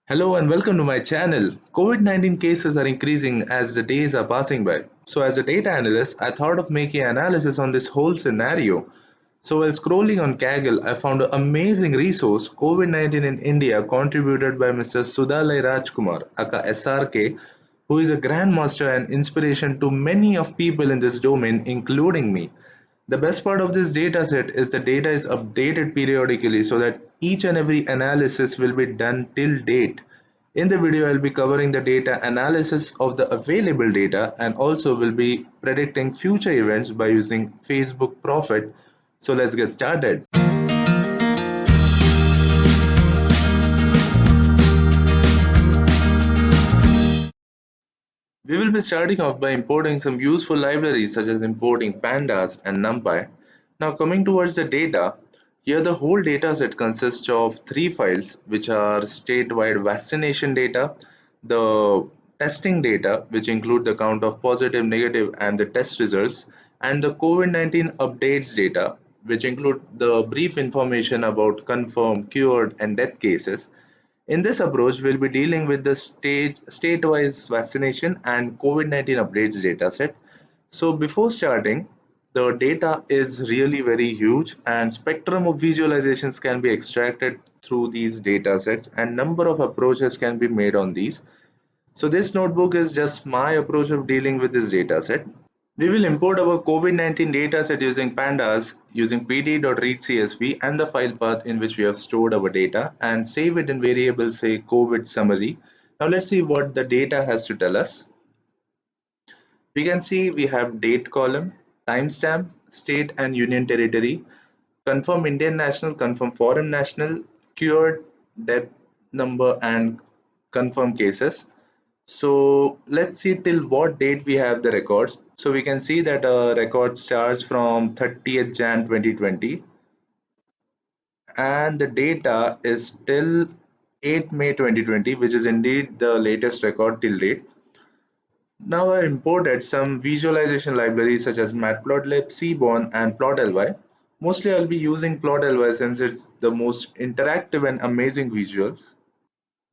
Hello and welcome to my channel. COVID-19 cases are increasing as the days are passing by. So as a data analyst, I thought of making analysis on this whole scenario. So while scrolling on Kaggle, I found an amazing resource, COVID-19 in India, contributed by Mr. Sudalai Rajkumar, aka SRK, who is a grandmaster and inspiration to many of people in this domain, including me. The best part of this dataset is the data is updated periodically so that each and every analysis will be done till date. In the video, I'll be covering the data analysis of the available data and also will be predicting future events by using Facebook Prophet. So let's get started. We will be starting off by importing some useful libraries such as importing pandas and numpy. Now coming towards the data, here the whole dataset consists of three files which are statewide vaccination data, the testing data which include the count of positive, negative and the test results, and the COVID-19 updates data which include the brief information about confirmed, cured and death cases. In this approach, we'll be dealing with the state-wise vaccination and COVID-19 updates dataset. So before starting, the data is really very huge and spectrum of visualizations can be extracted through these datasets and number of approaches can be made on these. So this notebook is just my approach of dealing with this dataset. We will import our COVID-19 dataset using pandas using pd.readcsv and the file path in which we have stored our data and save it in variables say COVID summary. Now let's see what the data has to tell us. We can see we have date column, timestamp, state and union territory, confirm Indian national, confirm foreign national, cured, death number and confirm cases. So let's see till what date we have the records. So we can see that a record starts from 30th Jan 2020 and the data is till 8 May 2020, which is indeed the latest record till date. Now I imported some visualization libraries such as Matplotlib, Seaborn and Plotly. Mostly I'll be using Plotly since it's the most interactive and amazing visuals.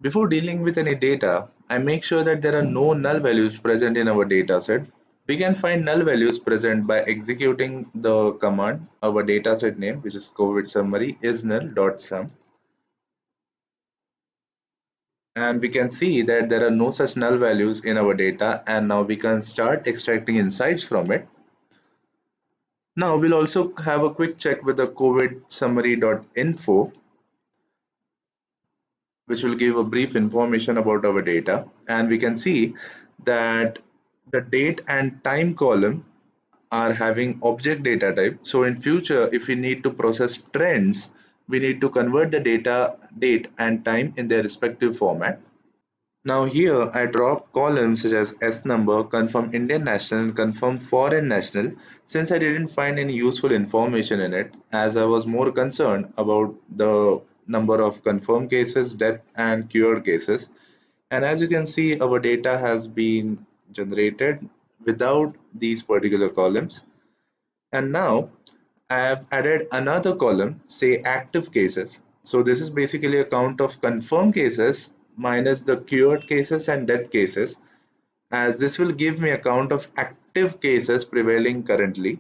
Before dealing with any data, I make sure that there are no null values present in our dataset. We can find null values present by executing the command, our dataset name, which is COVID summary is null.sum. And we can see that there are no such null values in our data, and now we can start extracting insights from it. Now we'll also have a quick check with the COVID summary.info, which will give a brief information about our data, and we can see that the date and time column are having object data type. So in future, if we need to process trends, we need to convert the data date and time in their respective format. Now here I drop columns such as S number, confirm Indian national and confirm foreign national, since I didn't find any useful information in it, as I was more concerned about the number of confirmed cases, death and cured cases. And as you can see, our data has been generated without these particular columns. And now I have added another column, say active cases. So this is basically a count of confirmed cases minus the cured cases and death cases, as this will give me a count of active cases prevailing currently.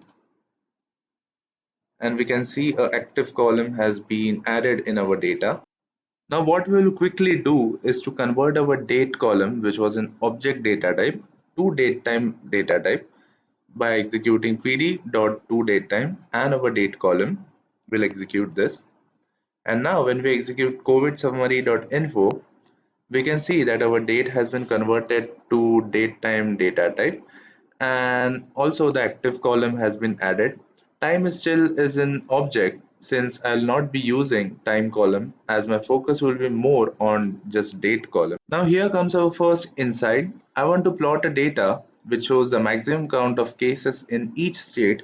And we can see a active column has been added in our data. Now what we will quickly do is to convert our date column, which was an object data type, to datetime data type by executing pd.toDatetime, and our date column will execute this. And now when we execute COVID summary.info, we can see that our date has been converted to datetime data type, and also the active column has been added. Time is still is an object since I'll not be using time column, as my focus will be more on just date column. Now here comes our first insight. I want to plot a data which shows the maximum count of cases in each state,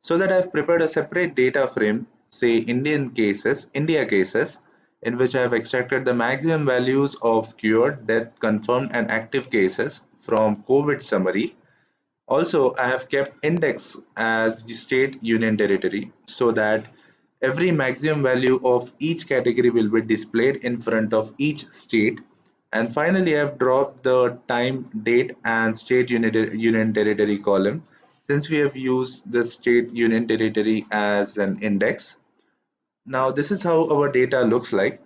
so that I've prepared a separate data frame, say India cases, in which I have extracted the maximum values of cured, death, confirmed and active cases from COVID summary. Also, I have kept index as the state union territory so that every maximum value of each category will be displayed in front of each state. And finally, I've dropped the time, date, and state union territory column since we have used the state union territory as an index. Now, this is how our data looks like.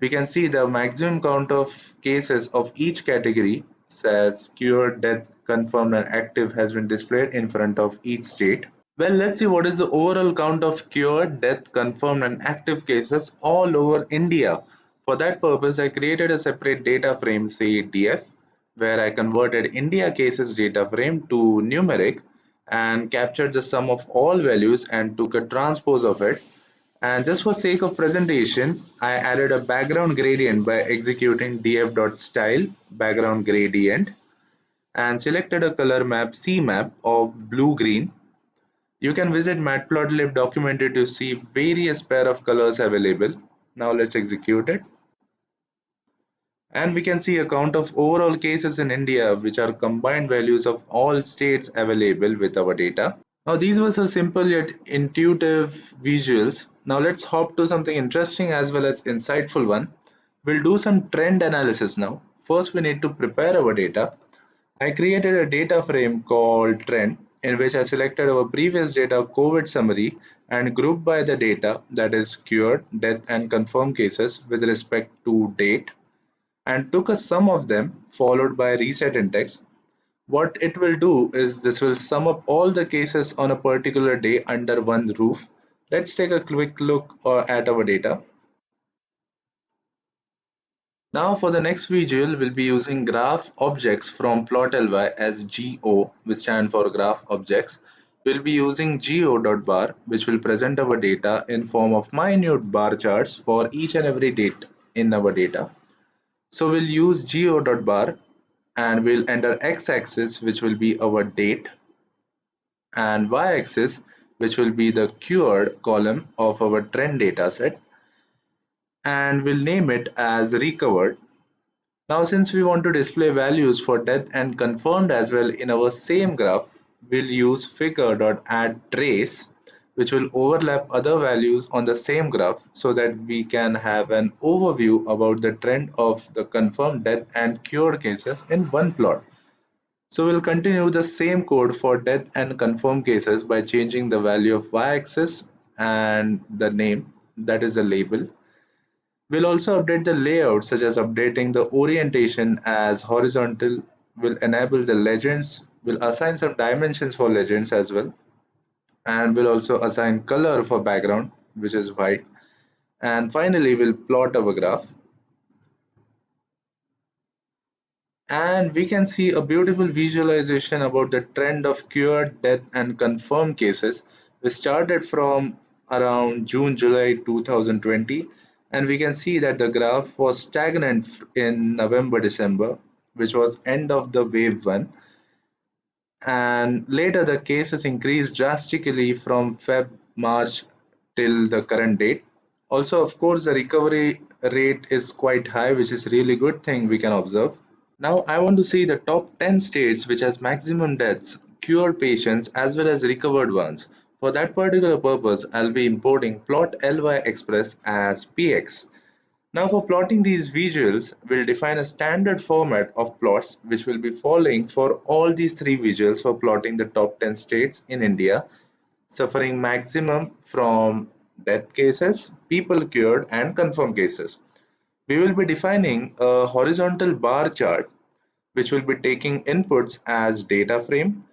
We can see the maximum count of cases of each category, says cured, death, confirmed, and active, has been displayed in front of each state. Well, let's see what is the overall count of cured, death, confirmed, and active cases all over India. For that purpose, I created a separate data frame, say DF, where I converted India cases data frame to numeric and captured the sum of all values and took a transpose of it. And just for sake of presentation, I added a background gradient by executing df.style background gradient and selected a color map CMap of blue green. You can visit matplotlib documented to see various pair of colors available. Now let's execute it. And we can see a count of overall cases in India, which are combined values of all states available with our data. Now these were so simple yet intuitive visuals. Now let's hop to something interesting as well as insightful one. We'll do some trend analysis now. First we need to prepare our data. I created a data frame called trend in which I selected our previous data COVID summary and grouped by the data, that is cured, death and confirmed cases with respect to date, and took a sum of them followed by reset index. What it will do is this will sum up all the cases on a particular day under one roof. Let's take a quick look at our data. Now for the next visual, we'll be using graph objects from plotly as GO, which stand for graph objects. We'll be using go.bar, which will present our data in form of minute bar charts for each and every date in our data. So we'll use go.bar and we'll enter x-axis, which will be our date, and y-axis, which will be the cured column of our trend data set, and we'll name it as recovered. Now since we want to display values for death and confirmed as well in our same graph, we'll use figure.addTrace, which will overlap other values on the same graph so that we can have an overview about the trend of the confirmed death and cured cases in one plot. So we'll continue the same code for death and confirmed cases by changing the value of y-axis and the name, that is the label. We'll also update the layout, such as updating the orientation as horizontal. Will enable the legends. We'll assign some dimensions for legends as well. And we'll also assign color for background, which is white. And finally, we'll plot our graph. And we can see a beautiful visualization about the trend of cured, death, and confirmed cases. We started from around June, July 2020, and we can see that the graph was stagnant in November, December, which was end of the wave one. And later the cases increased drastically from Feb, March till the current date. Also, of course, the recovery rate is quite high, which is really good thing we can observe. Now I want to see the top 10 states which has maximum deaths, cured patients as well as recovered ones. For that particular purpose, I'll be importing plotly express as px. Now for plotting these visuals, we'll define a standard format of plots which will be following for all these three visuals for plotting the top 10 states in India suffering maximum from death cases, people cured and confirmed cases. We will be defining a horizontal bar chart which will be taking inputs as data frame,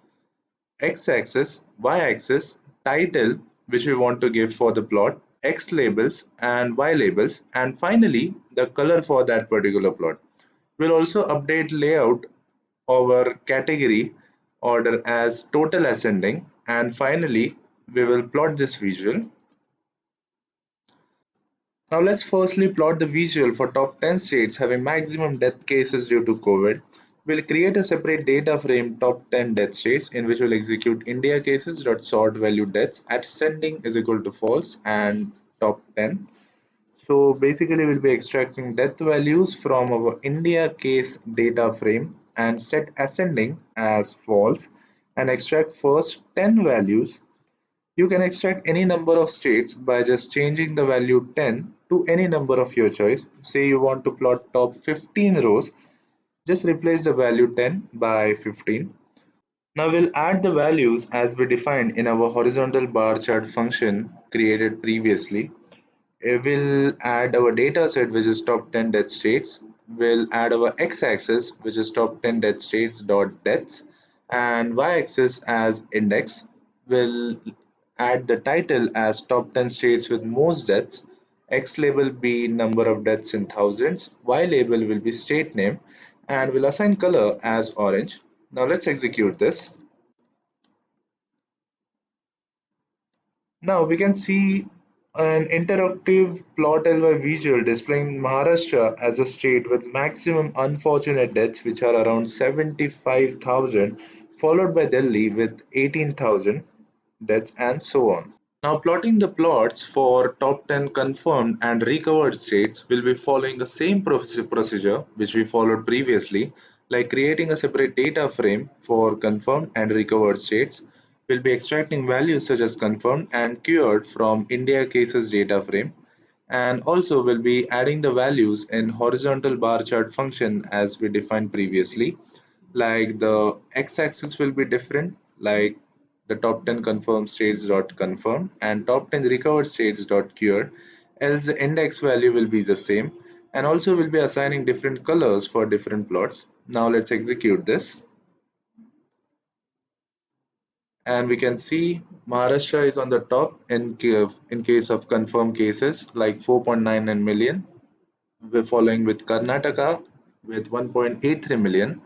x-axis, y-axis, title which we want to give for the plot, x labels and y labels, and finally the color for that particular plot. We'll also update layout our category order as total ascending, and finally we will plot this visual. Now let's firstly plot the visual for top 10 states having maximum death cases due to COVID. We'll create a separate data frame top 10 death states in which we'll execute India cases dot sort value deaths at ascending is equal to false and top 10. So basically we'll be extracting death values from our India case data frame and set ascending as false and extract first 10 values. You can extract any number of states by just changing the value 10 to any number of your choice. Say you want to plot top 15 rows, just replace the value 10 by 15. Now we'll add the values as we defined in our horizontal bar chart function created previously. We'll add our data set, which is top 10 death states. We'll add our x-axis, which is top 10 death states dot deaths, and y-axis as index. We'll add the title as top 10 states with most deaths. X label be number of deaths in thousands. Y label will be state name, and we'll assign color as orange. Now let's execute this. Now we can see an interactive plot LY visual displaying Maharashtra as a state with maximum unfortunate deaths, which are around 75,000, followed by Delhi with 18,000 deaths, and so on. Now plotting the plots for top 10 confirmed and recovered states will be following the same procedure which we followed previously, like creating a separate data frame for confirmed and recovered states. We'll be extracting values such as confirmed and cured from India cases data frame, and also we'll be adding the values in horizontal bar chart function as we defined previously. Like the x-axis will be different, like the top 10 confirmed states dot confirm and top 10 recovered states dot cured, else the index value will be the same, and also we'll be assigning different colors for different plots. Now let's execute this, and we can see Maharashtra is on the top in case of confirmed cases like 4.99 million. We're following with Karnataka with 1.83 million.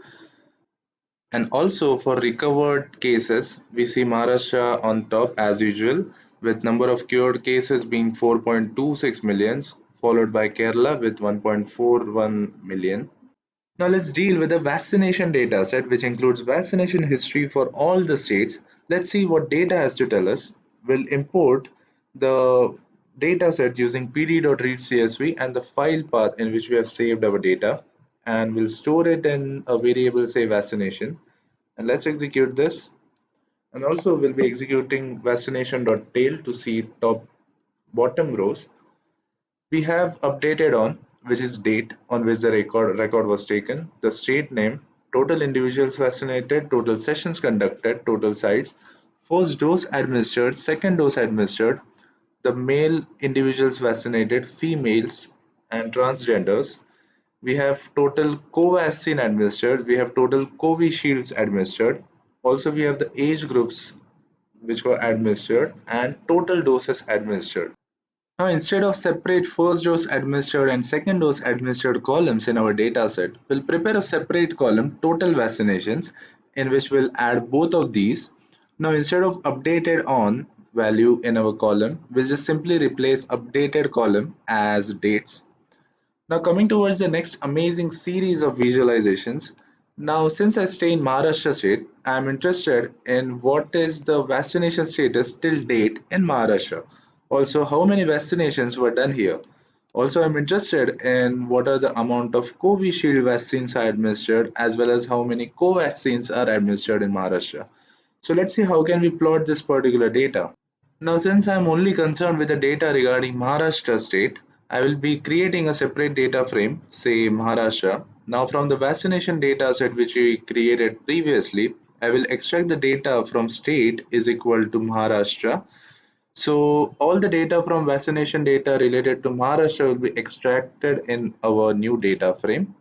And also for recovered cases, we see Maharashtra on top as usual, with number of cured cases being 4.26 millions, followed by Kerala with 1.41 million. Now let's deal with the vaccination data set, which includes vaccination history for all the states. Let's see what data has to tell us. We'll import the data set using pd.readcsv and the file path in which we have saved our data, and we'll store it in a variable say vaccination. And let's execute this. And also we'll be executing vaccination.tail to see top bottom rows. We have updated on, which is date on which the record was taken, the state name, total individuals vaccinated, total sessions conducted, total sites, first dose administered, second dose administered, the male individuals vaccinated, females and transgenders. We have total Covaxin administered, we have total Covishields administered. Also we have the age groups which were administered and total doses administered. Now, instead of separate first dose administered and second dose administered columns in our dataset, we'll prepare a separate column, total vaccinations, in which we'll add both of these. Now, instead of updated on value in our column, we'll just simply replace updated column as dates. Now, coming towards the next amazing series of visualizations. Now, since I stay in Maharashtra state, I'm interested in what is the vaccination status till date in Maharashtra. Also, how many vaccinations were done here. Also, I'm interested in what are the amount of Covishield vaccines are administered, as well as how many Covaxins are administered in Maharashtra. So let's see how can we plot this particular data. Now, since I'm only concerned with the data regarding Maharashtra state, I will be creating a separate data frame, say Maharashtra. Now, from the vaccination data set which we created previously, I will extract the data from state is equal to Maharashtra. So, all the data from vaccination data related to Maharashtra will be extracted in our new data frame.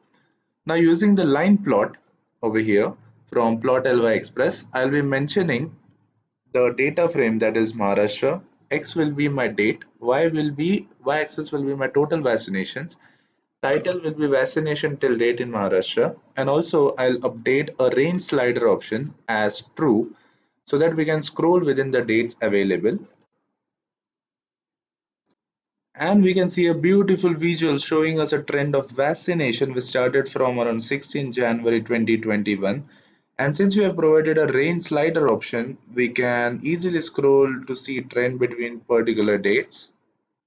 Now, using the line plot over here from plot LY Express, I'll be mentioning the data frame that is Maharashtra. X will be my date, Y axis will be my total vaccinations, title will be vaccination till date in Maharashtra, and also I'll update a range slider option as true so that we can scroll within the dates available. And we can see a beautiful visual showing us a trend of vaccination which started from around 16 January 2021. And since we have provided a range slider option, we can easily scroll to see trend between particular dates.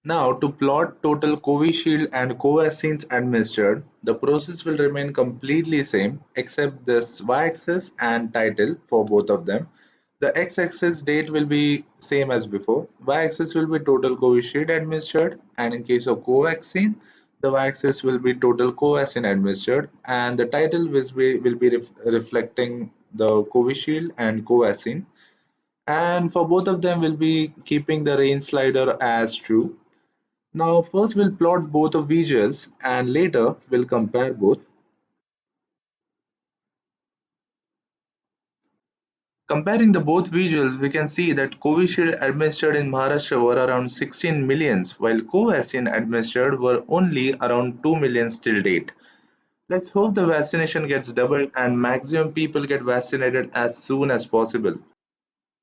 Now, to plot total Covishield and Covaxins administered, the process will remain completely same except this y-axis and title for both of them. The x-axis date will be same as before. Y-axis will be total Covishield administered, and in case of Covaxin, the y-axis will be total Covaxin administered, and the title will be reflecting the Covishield and Covaxin. And for both of them, we'll be keeping the range slider as true. Now, first we'll plot both of visuals, and later we'll compare both. Comparing the both visuals, we can see that Covishield administered in Maharashtra were around 16 millions, while Covaxin administered were only around 2 millions till date. Let's hope the vaccination gets doubled and maximum people get vaccinated as soon as possible.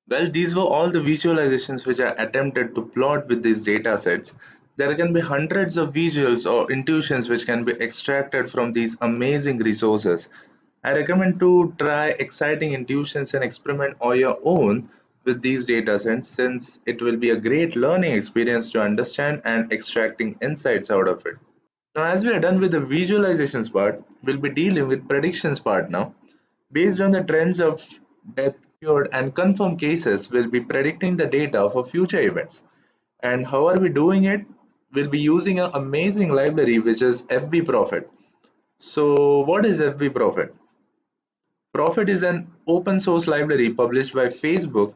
Well, these were all the visualizations which I attempted to plot with these data sets. There can be hundreds of visuals or intuitions which can be extracted from these amazing resources. I recommend to try exciting intuitions and experiment on your own with these data sets, since it will be a great learning experience to understand and extracting insights out of it. Now, as we are done with the visualizations part, we'll be dealing with predictions part now. Based on the trends of death, cured, and confirmed cases, we'll be predicting the data for future events. And how are we doing it? We'll be using an amazing library which is FB Prophet. So, what is FB Prophet? Prophet is an open source library published by Facebook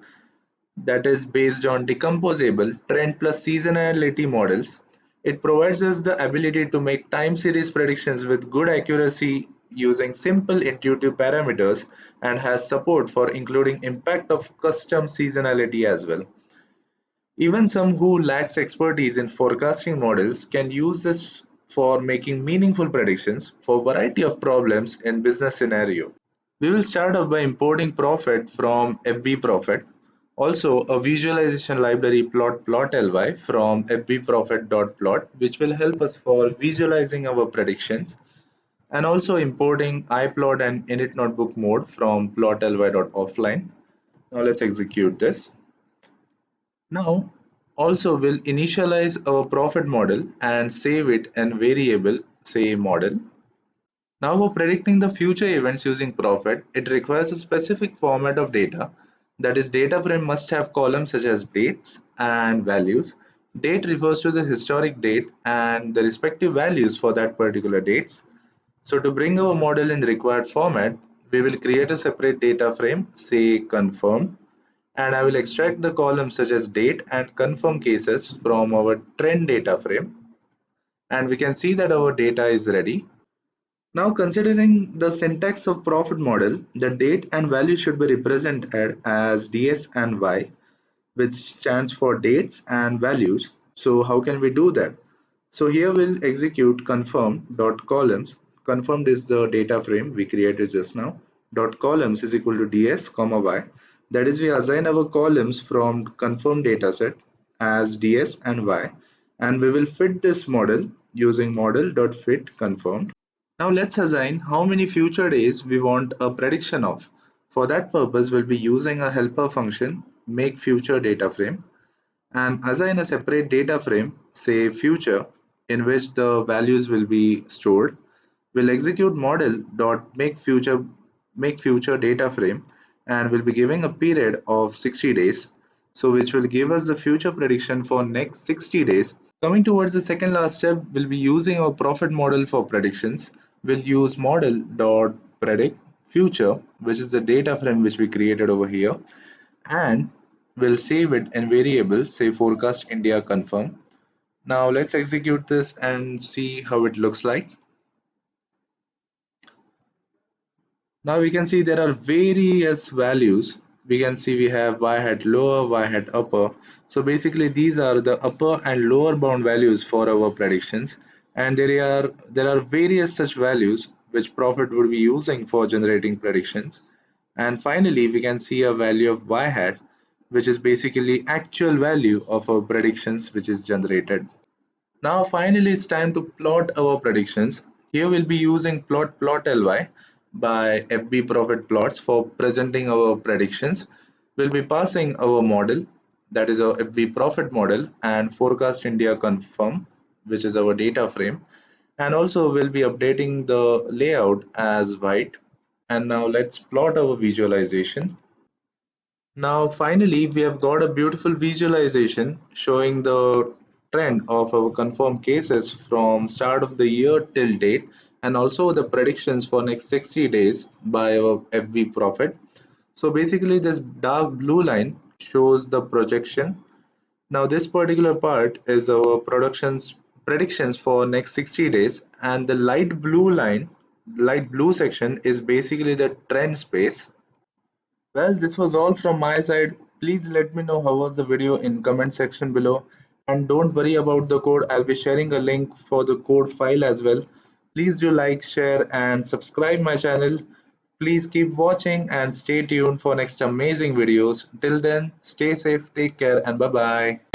that is based on decomposable trend plus seasonality models. It provides us the ability to make time series predictions with good accuracy using simple intuitive parameters, and has support for including impact of custom seasonality as well. Even some who lacks expertise in forecasting models can use this for making meaningful predictions for a variety of problems in business scenario. We will start off by importing Prophet from FB Prophet. Also, a visualization library plot.ploty from fbprophet.plot, which will help us for visualizing our predictions, and also importing iplot and init notebook mode from plotly.offline. Now let's execute this. Now, also we'll initialize our Prophet model and save it in variable say model. Now, for predicting the future events using Prophet, it requires a specific format of data. That is, data frame must have columns such as dates and values. Date refers to the historic date and the respective values for that particular dates. So to bring our model in the required format, we will create a separate data frame, say confirmed, and I will extract the columns such as date and confirm cases from our trend data frame. And we can see that our data is ready. Now, considering the syntax of Prophet model, the date and value should be represented as ds and y, which stands for dates and values. So how can we do that? So here we'll execute confirm dot columns. Confirmed is the data frame we created just now. Dot columns is equal to ds comma y. That is, we assign our columns from confirmed dataset as ds and y, and we will fit this model using model dot fit confirmed. Now let's assign how many future days we want a prediction of. For that purpose, we'll be using a helper function make future data frame, and assign a separate data frame, say future, in which the values will be stored. We'll execute model dot make future data frame, and we'll be giving a period of 60 days, so which will give us the future prediction for next 60 days. Coming towards the second last step, we'll be using our Prophet model for predictions. We'll use model.predict future, which is the data frame which we created over here, and we'll save it in variable, say forecast India confirm. Now let's execute this and see how it looks like. Now we can see there are various values. We can see we have y hat lower, y hat upper. So basically these are the upper and lower bound values for our predictions, and there are various such values which Prophet would be using for generating predictions. And finally we can see a value of y hat, which is basically actual value of our predictions which is generated. Now finally it's time to plot our predictions. Here we'll be using plot.ploty by FB Prophet plots for presenting our predictions. We'll be passing our model, that is our FB Prophet model, and forecast India confirm, which is our data frame. And also we'll be updating the layout as white. And now let's plot our visualization. Now finally we have got a beautiful visualization showing the trend of our confirmed cases from start of the year till date, and also the predictions for next 60 days by our FB Prophet. So basically this dark blue line shows the projection. Now this particular part is our productions predictions for next 60 days, and the light blue section is basically the trend space. Well, this was all from my side. Please let me know how was the video in comment section below. And don't worry about the code. I'll be sharing a link for the code file as well. Please do like, share and subscribe my channel. Please keep watching and stay tuned for next amazing videos. Till then, stay safe, take care and bye bye.